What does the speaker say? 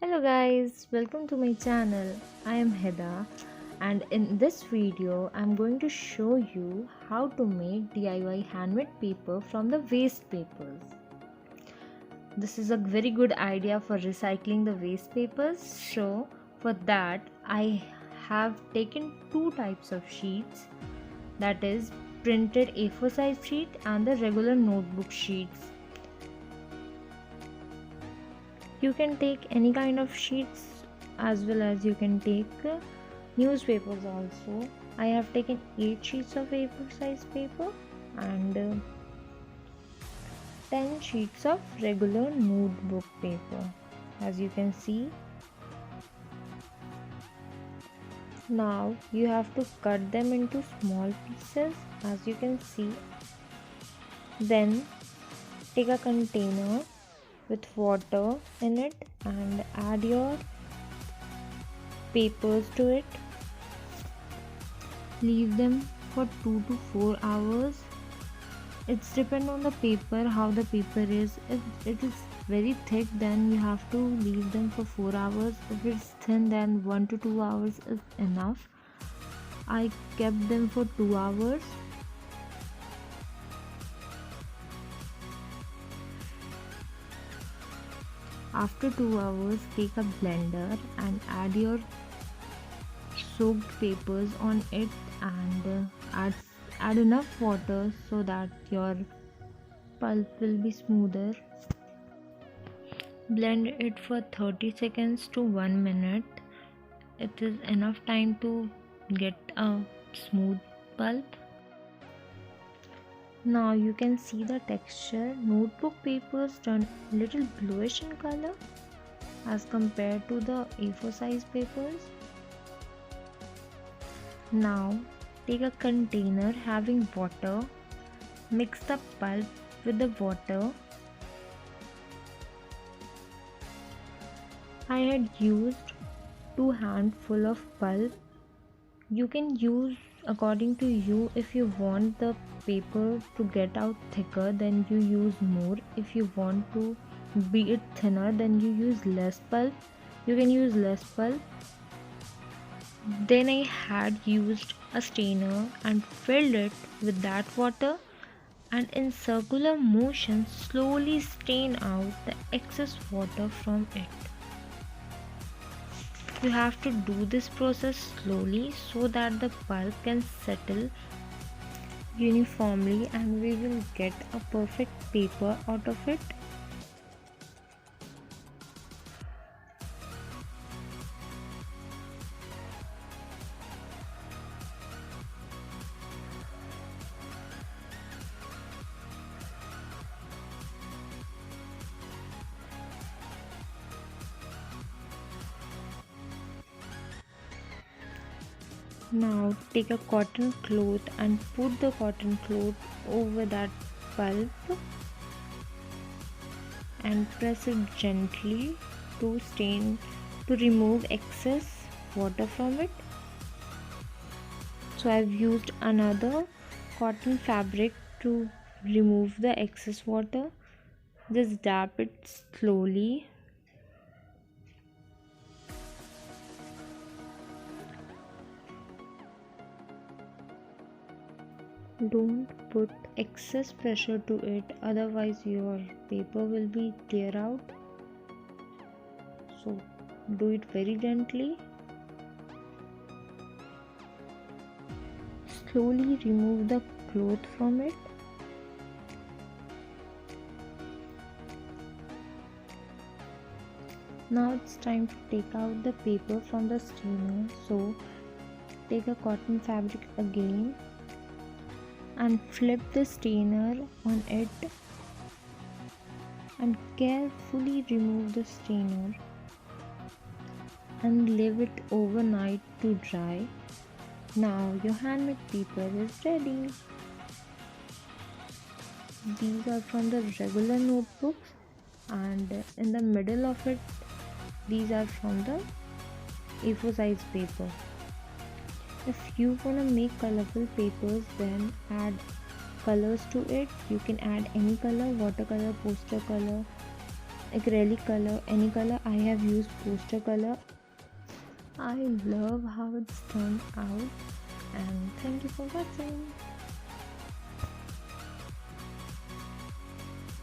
Hello guys, welcome to my channel. I am Heda and in this video I'm going to show you how to make DIY handmade paper from the waste papers. This is a very good idea for recycling the waste papers. So for that I have taken two types of sheets, that is printed A4 size sheet and the regular notebook sheets. You can take any kind of sheets as well as you can take newspapers also. I have taken 8 sheets of A4 size paper and 10 sheets of regular notebook paper, as you can see. Now you have to cut them into small pieces, as you can see. Then take a container with water in it and add your papers to it. Leave them for 2 to 4 hours. It's depend on the paper, how the paper is. If it is very thick, then you have to leave them for 4 hours. If it's thin, then 1 to 2 hours is enough. I kept them for 2 hours. After 2 hours, take a blender and add your soaked papers on it and add enough water so that your pulp will be smoother. Blend it for 30 seconds to 1 minute. It is enough time to get a smooth pulp. Now you can see the texture. Notebook papers turn little bluish in color as compared to the A4 size papers. Now take a container having water, mix the pulp with the water. I had used 2 handful of pulp. You can use according to you. If you want the paper to get out thicker, then you use more. If you want to be it thinner, then you use less pulp. You can use less pulp. Then I had used a strainer and filled it with that water, and in circular motion slowly strain out the excess water from it. You have to do this process slowly so that the pulp can settle uniformly and we will get a perfect paper out of it. Now take a cotton cloth and put the cotton cloth over that pulp and press it gently to remove excess water from it. So I've used another cotton fabric to remove the excess water. Just dab it slowly. Don't put excess pressure to it, otherwise your paper will be tear out. So do it very gently. Slowly remove the cloth from it. Now it's time to take out the paper from the strainer. So take a cotton fabric again and flip the strainer on it and carefully remove the strainer and leave it overnight to dry. Now your handmade paper is ready. These are from the regular notebooks and in the middle of it, these are from the A4 size paper. If you want to make colorful papers, then add colors to it. You can add any color, watercolor, poster color, acrylic color, any color. I have used poster color. I love how it's turned out, and thank you for watching.